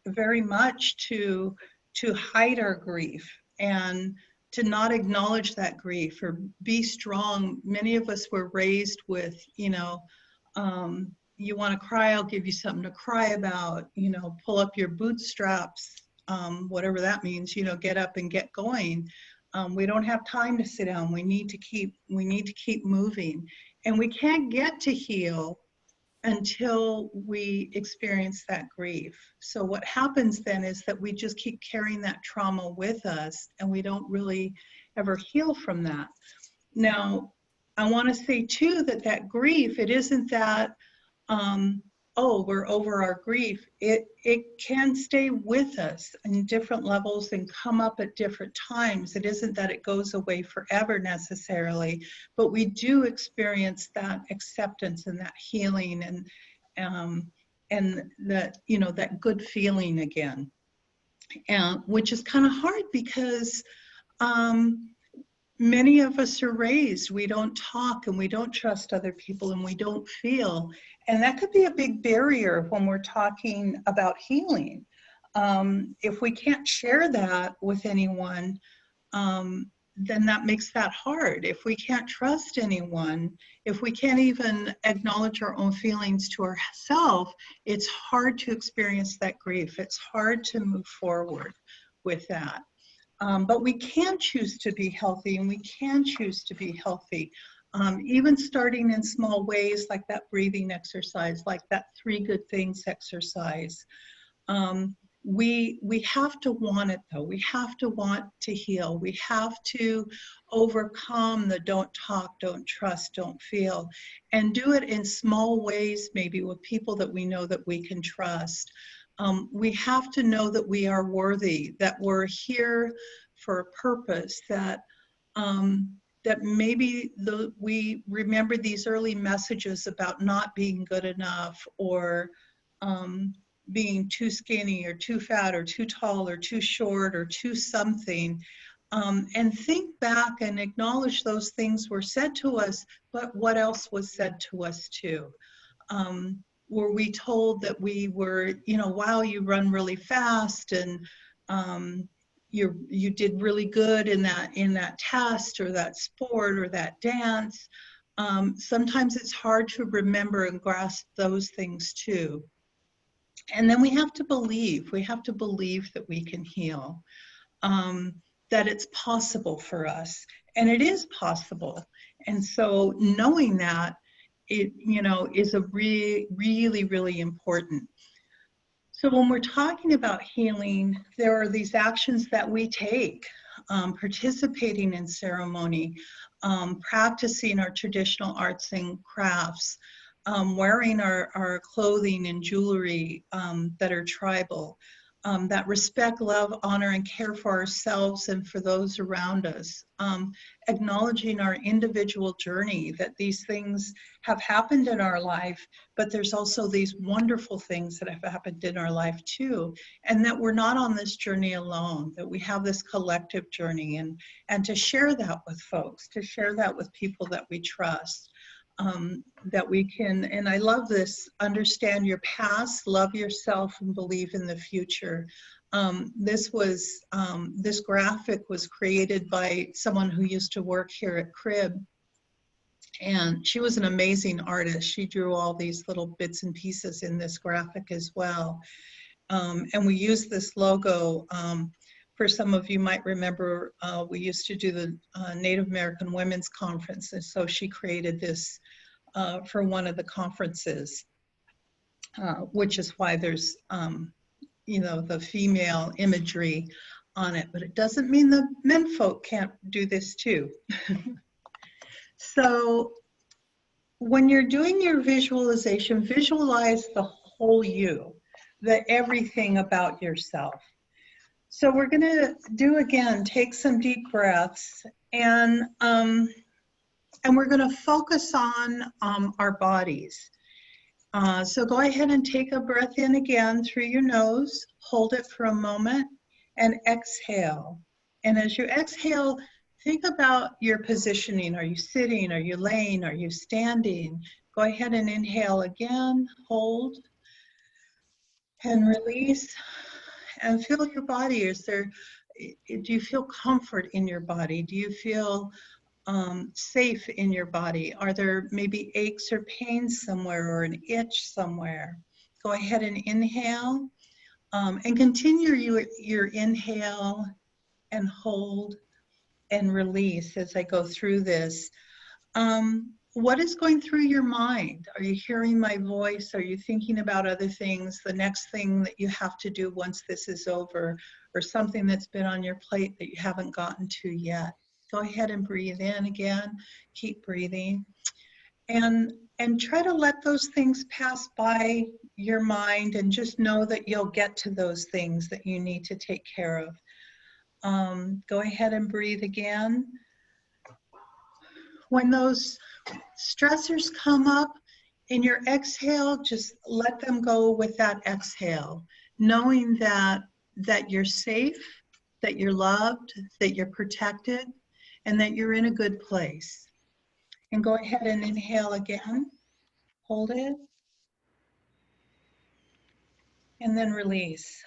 Speaker 9: very much to hide our grief and to not acknowledge that grief or be strong. Many of us were raised with, you know, you want to cry, I'll give you something to cry about, you know, pull up your bootstraps, whatever that means, you know, get up and get going. We don't have time to sit down. We need to keep moving. And we can't get to heal until we experience that grief. So what happens then is that we just keep carrying that trauma with us, and we don't really ever heal from that. Now, I want to say too that grief, it isn't that, oh, we're over our grief. It can stay with us in different levels and come up at different times. It isn't that it goes away forever necessarily, but we do experience that acceptance and that healing and that, you know, that good feeling again, which is kind of hard because many of us are raised, we don't talk and we don't trust other people and we don't feel. And that could be a big barrier when we're talking about healing. If we can't share that with anyone, then that makes that hard. If we can't trust anyone, if we can't even acknowledge our own feelings to ourselves, it's hard to experience that grief. It's hard to move forward with that. But we can choose to be healthy, and we can choose to be healthy. Even starting in small ways, like that breathing exercise, like that 3 good things exercise. We have to want it, though. We have to want to heal. We have to overcome the don't talk, don't trust, don't feel, and do it in small ways, maybe with people that we know that we can trust. We have to know that we are worthy, that we're here for a purpose, that that maybe we remember these early messages about not being good enough, or being too skinny or too fat or too tall or too short or too something, and think back and acknowledge those things were said to us, but what else was said to us too? Were we told that we were, you know, wow, you run really fast, and you did really good in that test or that sport or that dance? Sometimes it's hard to remember and grasp those things too. And then we have to believe that we can heal, that it's possible for us, and it is possible. And so knowing that, it, you know, is a really important. So when we're talking about healing, there are these actions that we take, participating in ceremony, practicing our traditional arts and crafts, wearing our clothing and jewelry that are tribal, that respect, love, honor, and care for ourselves and for those around us, acknowledging our individual journey, that these things have happened in our life, but there's also these wonderful things that have happened in our life too, and that we're not on this journey alone, that we have this collective journey, and to share that with folks, to share that with people that we trust. That we can, and I love this, understand your past, love yourself, and believe in the future. This graphic was created by someone who used to work here at Crib, and she was an amazing artist. She drew all these little bits and pieces in this graphic as well. And we use this logo. For some of you might remember, we used to do the Native American Women's Conference, and so she created this for one of the conferences, which is why there's, you know, the female imagery on it, but it doesn't mean the men folk can't do this too. So when you're doing your visualization, visualize the whole you, the everything about yourself. So we're going to do, again, take some deep breaths, and we're going to focus on our bodies. So go ahead and take a breath in again through your nose, hold it for a moment, and exhale. And as you exhale, think about your positioning. Are you sitting? Are you laying? Are you standing? Go ahead and inhale again, hold, and release. And feel your body. Do you feel comfort in your body? Do you feel safe in your body? Are there maybe aches or pains somewhere, or an itch somewhere? Go ahead and inhale, and continue your inhale and hold and release as I go through this. What is going through your mind? Are you hearing my voice? Are you thinking about other things, the next thing that you have to do once this is over, or something that's been on your plate that you haven't gotten to yet? Go ahead and breathe in again. Keep breathing. And try to let those things pass by your mind, and just know that you'll get to those things that you need to take care of. Go ahead and breathe again. When those stressors come up in your exhale, just let them go with that exhale, knowing that you're safe, that you're loved, that you're protected, and that you're in a good place. And go ahead and inhale again, hold it, and then release.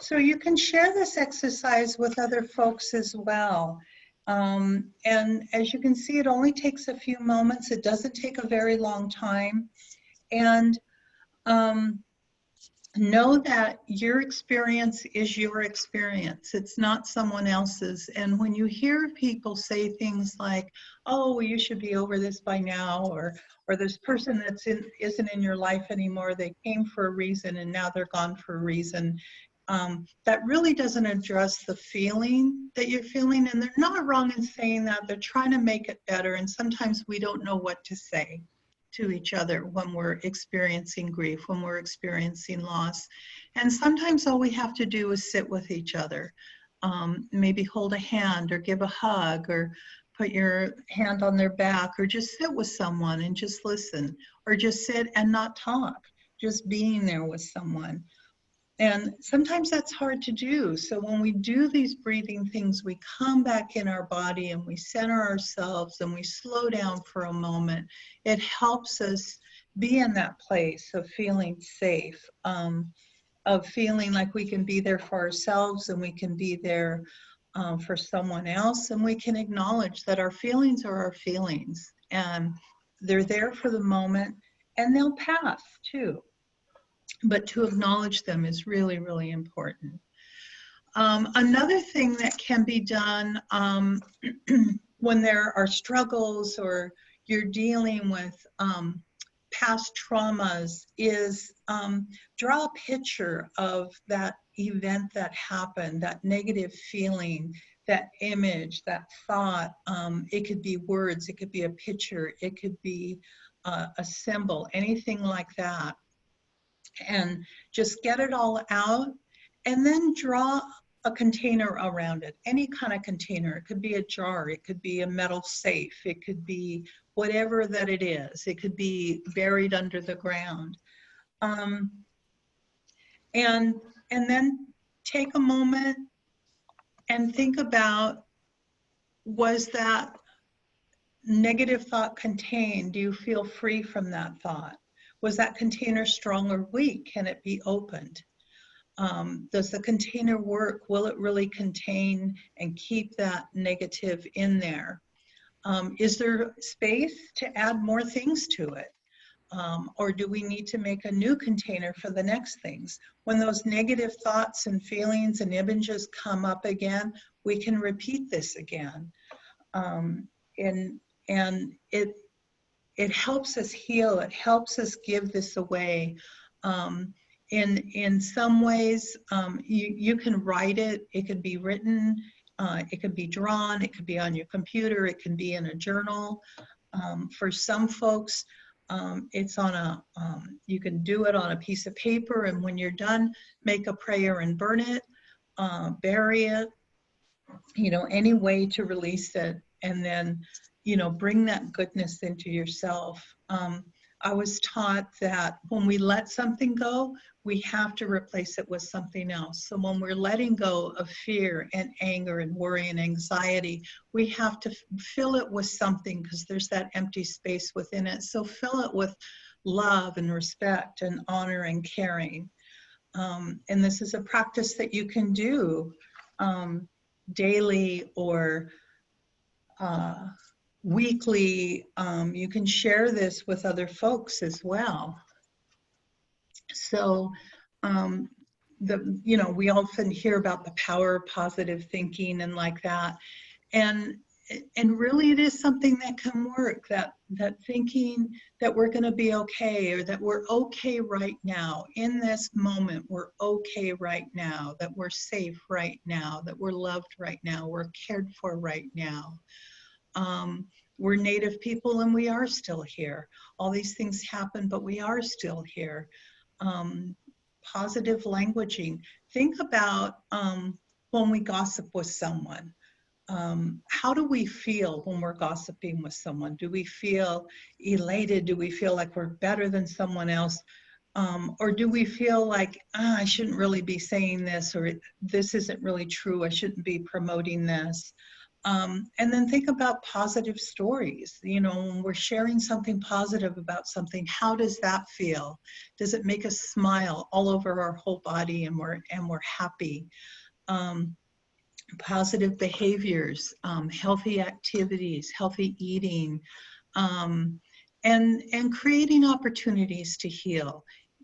Speaker 9: So you can share this exercise with other folks as well. And as you can see, it only takes a few moments. It doesn't take a very long time. And know that your experience is your experience. It's not someone else's. And when you hear people say things like, oh, well, you should be over this by now, or this person isn't in your life anymore, they came for a reason and now they're gone for a reason, that really doesn't address the feeling that you're feeling. And they're not wrong in saying that. They're trying to make it better. And sometimes we don't know what to say to each other when we're experiencing grief, when we're experiencing loss. And sometimes all we have to do is sit with each other. Maybe hold a hand or give a hug or put your hand on their back, or just sit with someone and just listen, or just sit and not talk, just being there with someone. And sometimes that's hard to do. So when we do these breathing things, we come back in our body and we center ourselves and we slow down for a moment. It helps us be in that place of feeling safe, of feeling like we can be there for ourselves and we can be there for someone else, and we can acknowledge that our feelings are our feelings and they're there for the moment and they'll pass too. But to acknowledge them is really, really important. Another thing that can be done when there are struggles or you're dealing with past traumas is draw a picture of that event that happened, that negative feeling, that image, that thought. It could be words, it could be a picture, it could be a symbol, anything like that. And just get it all out and then draw a container around it, any kind of container. It could be a jar, it could be a metal safe, it could be whatever that it is. It could be buried under the ground. And then take a moment and think about, was that negative thought contained? Do you feel free from that thought? Was that container strong or weak? Can it be opened? Does the container work? Will it really contain and keep that negative in there? Is there space to add more things to it? Or do we need to make a new container for the next things? When those negative thoughts and feelings and images come up again, we can repeat this again. And it helps us heal. It helps us give this away. In some ways, you can write it. It can be written. It can be drawn. It could be on your computer. It can be in a journal. For some folks, it's on a. You can do it on a piece of paper, and when you're done, make a prayer and burn it, bury it. You know, any way to release it, and then, you know, bring that goodness into yourself. I was taught that when we let something go, we have to replace it with something else. So when we're letting go of fear and anger and worry and anxiety, we have to fill it with something, because there's that empty space within it. So fill it with love and respect and honor and caring. And this is a practice that you can do daily or weekly. You can share this with other folks as well. So, you know, we often hear about the power of positive thinking and like that. And really it is something that can work, that thinking that we're going to be okay, or that we're okay right now. In this moment, we're okay right now, that we're safe right now, that we're loved right now, we're cared for right now. We're Native people and we are still here. All these things happen, but we are still here. Positive languaging. Think about when we gossip with someone. How do we feel when we're gossiping with someone? Do we feel elated? Do we feel like we're better than someone else? Or do we feel like, I shouldn't really be saying this, or this isn't really true, I shouldn't be promoting this? And then think about positive stories. You know, when we're sharing something positive about something, how does that feel? Does it make us smile all over our whole body and we're happy? Positive behaviors, healthy activities, healthy eating, and creating opportunities to heal.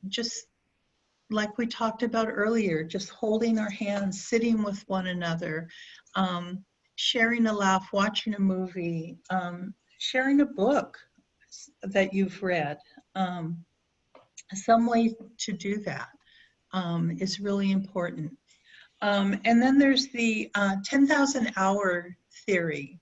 Speaker 9: Just like we talked about earlier, just holding our hands, sitting with one another, sharing a laugh, watching a movie, sharing a book that you've read. Some way to do that is really important. And then there's the 10,000 hour theory.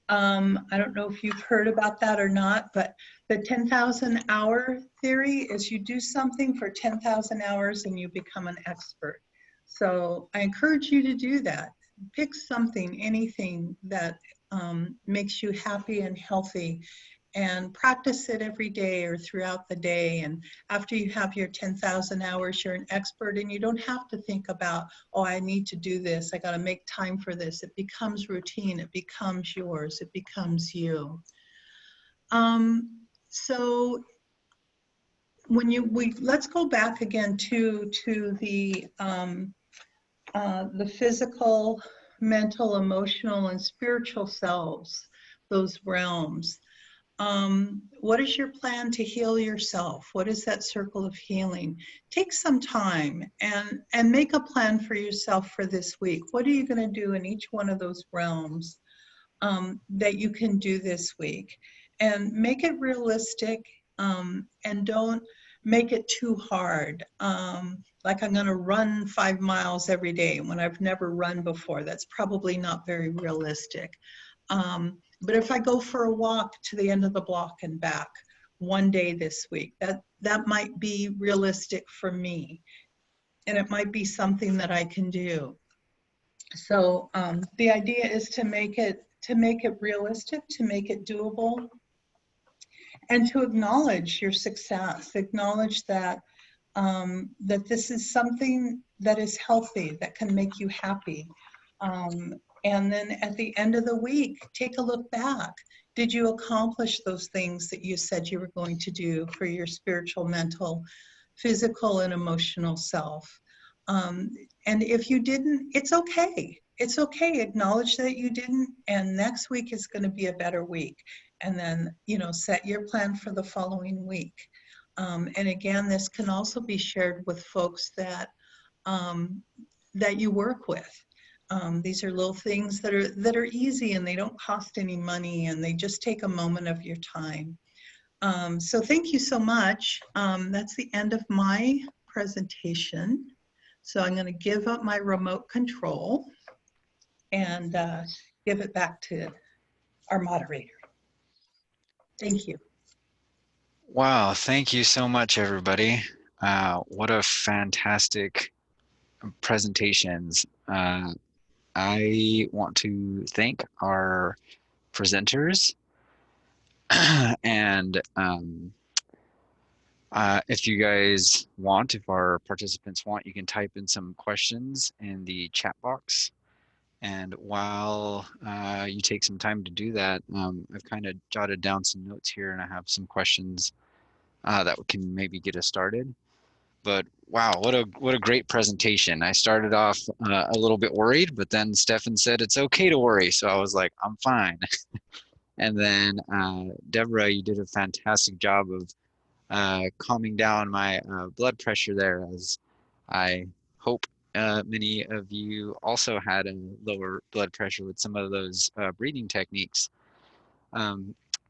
Speaker 9: I don't know if you've heard about that or not, but the 10,000 hour theory is you do something for 10,000 hours and you become an expert. So I encourage you to do that. Pick something, anything that makes you happy and healthy, and practice it every day or throughout the day. And after you have your 10,000 hours, you're an expert, and you don't have to think about, oh, I need to do this. I got to make time for this. It becomes routine. It becomes yours. It becomes you. So when let's go back again to the physical, mental, emotional, and spiritual selves, those realms. What is your plan to heal yourself? What is that circle of healing? Take some time and make a plan for yourself for this week. What are you going to do in each one of those realms that you can do this week? And make it realistic, and don't make it too hard. Like I'm going to run 5 miles every day when I've never run before. That's probably not very realistic. But if I go for a walk to the end of the block and back one day this week, that might be realistic for me. And it might be something that I can do. So the idea is to make it realistic, to make it doable, and to acknowledge your success. Acknowledge that that this is something that is healthy, that can make you happy. And then at the end of the week, take a look back. Did you accomplish those things that you said you were going to do for your spiritual, mental, physical, and emotional self? And if you didn't, it's okay. It's okay. Acknowledge that you didn't, and next week is going to be a better week. And then, you know, set your plan for the following week. And again, this can also be shared with folks that that you work with. These are little things that are easy, and they don't cost any money, and they just take a moment of your time. So thank you so much. That's the end of my presentation. So I'm going to give up my remote control and give it back to our moderator. Thank you.
Speaker 7: Wow, thank you so much, everybody. What a fantastic presentations. I want to thank our presenters and if you guys want, if our participants want, you can type in some questions in the chat box. And while you take some time to do that, I've kind of jotted down some notes here, and I have some questions that can maybe get us started. But wow, what a great presentation. I started off a little bit worried, but then Stefan said it's okay to worry. So I was like, I'm fine. And then Deborah, you did a fantastic job of calming down my blood pressure there, as I hope many of you also had a lower blood pressure with some of those breathing techniques.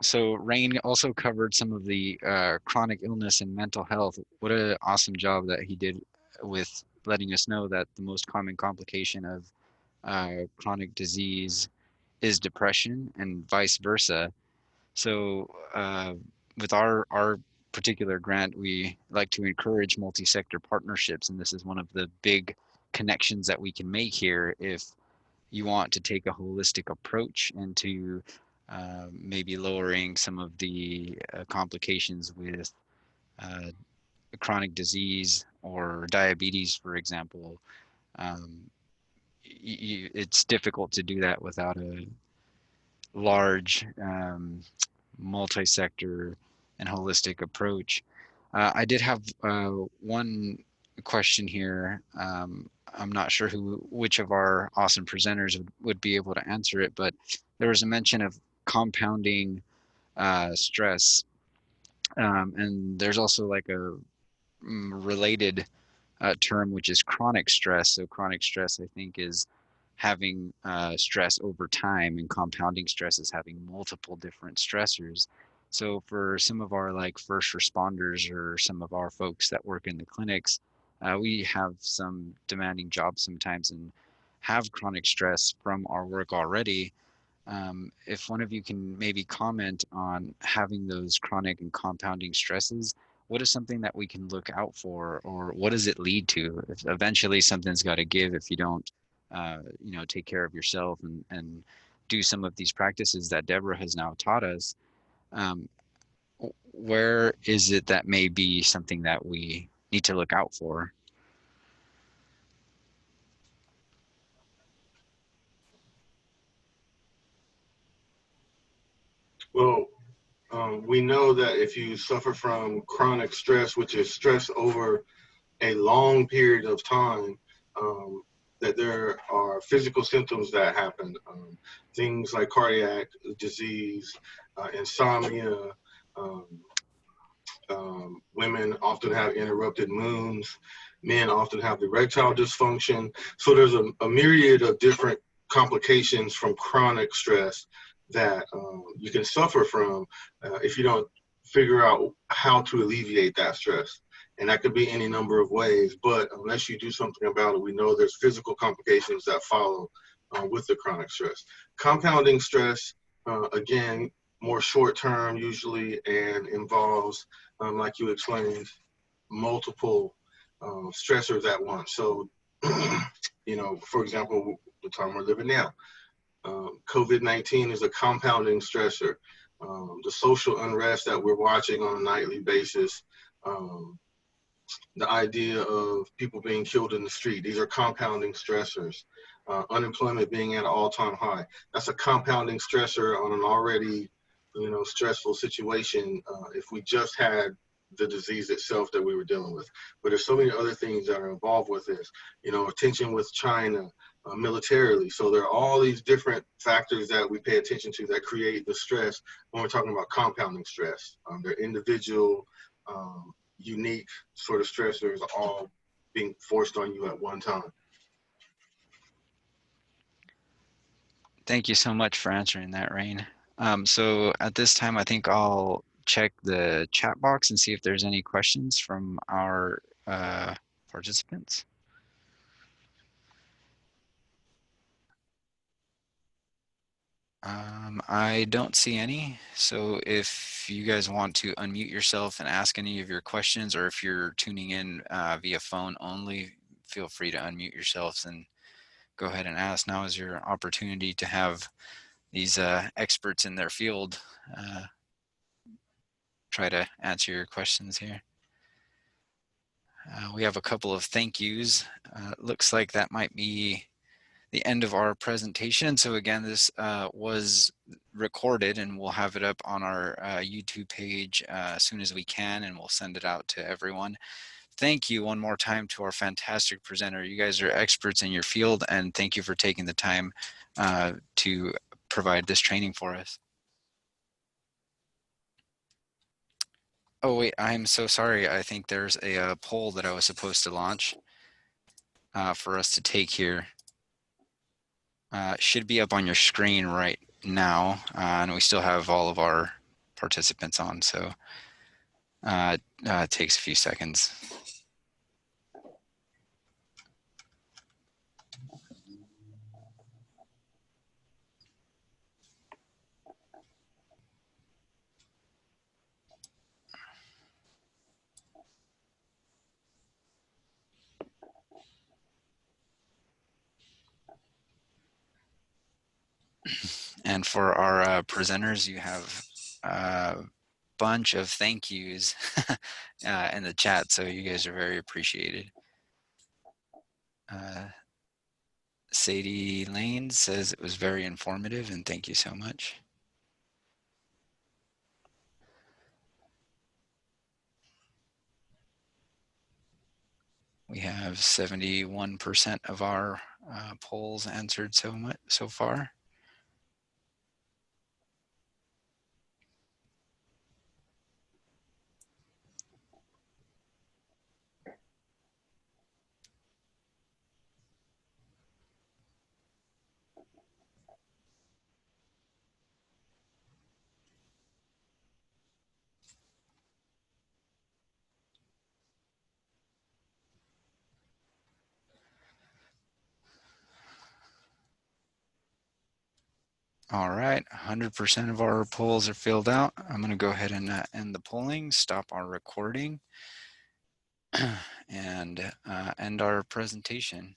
Speaker 7: So Rain also covered some of the chronic illness and mental health. What an awesome job that he did with letting us know that the most common complication of chronic disease is depression and vice versa. So with our particular grant, we like to encourage multi-sector partnerships, and this is one of the big connections that we can make here if you want to take a holistic approach into maybe lowering some of the complications with chronic disease or diabetes, for example. It's difficult to do that without large multi-sector and holistic approach. I did have one question here. I'm not sure which of our awesome presenters would be able to answer it, but there was a mention of compounding stress. And there's also like a related term, which is chronic stress. So chronic stress, I think, is having stress over time, and compounding stress is having multiple different stressors. So for some of our like first responders or some of our folks that work in the clinics, we have some demanding jobs sometimes and have chronic stress from our work already. If one of you can maybe comment on having those chronic and compounding stresses, what is something that we can look out for, or what does it lead to? If eventually something's got to give if you don't, take care of yourself and do some of these practices that Deborah has now taught us. Where is it that may be something that we need to look out for?
Speaker 6: Well, we know that if you suffer from chronic stress, which is stress over a long period of time, that there are physical symptoms that happen. Things like cardiac disease, insomnia. Women often have interrupted moons. Men often have erectile dysfunction. So there's a myriad of different complications from chronic stress that you can suffer from if you don't figure out how to alleviate that stress. And that could be any number of ways, but unless you do something about it, we know there's physical complications that follow with the chronic stress. Compounding stress, again, more short-term usually, and involves, like you explained, multiple stressors at once. So, for example, the time we're living now, COVID-19 is a compounding stressor. The social unrest that we're watching on a nightly basis, the idea of people being killed in the street, these are compounding stressors. Unemployment being at an all-time high, that's a compounding stressor on an already, stressful situation if we just had the disease itself that we were dealing with. But there's so many other things that are involved with this, attention with China militarily. So there are all these different factors that we pay attention to that create the stress when we're talking about compounding stress. They're individual, unique sort of stressors all being forced on you at one time.
Speaker 7: Thank you so much for answering that, Rain. So at this time, I think I'll check the chat box and see if there's any questions from our participants. I don't see any. So if you guys want to unmute yourself and ask any of your questions, or if you're tuning in via phone only, feel free to unmute yourselves and go ahead and ask. Now is your opportunity to have these experts in their field try to answer your questions here. We have a couple of thank yous. Looks like that might be the end of our presentation. So again, this was recorded and we'll have it up on our YouTube page as soon as we can, and we'll send it out to everyone. Thank you one more time to our fantastic presenter. You guys are experts in your field, and thank you for taking the time to provide this training for us. Oh wait, I'm so sorry. I think there's a poll that I was supposed to launch for us to take here. Should be up on your screen right now, and we still have all of our participants on, so it takes a few seconds. And for our presenters, you have a bunch of thank yous in the chat, so you guys are very appreciated. Sadie Lane says it was very informative, and thank you so much. We have 71% of our polls answered so far. All right, 100% of our polls are filled out. I'm going to go ahead and end the polling, stop our recording, and end our presentation.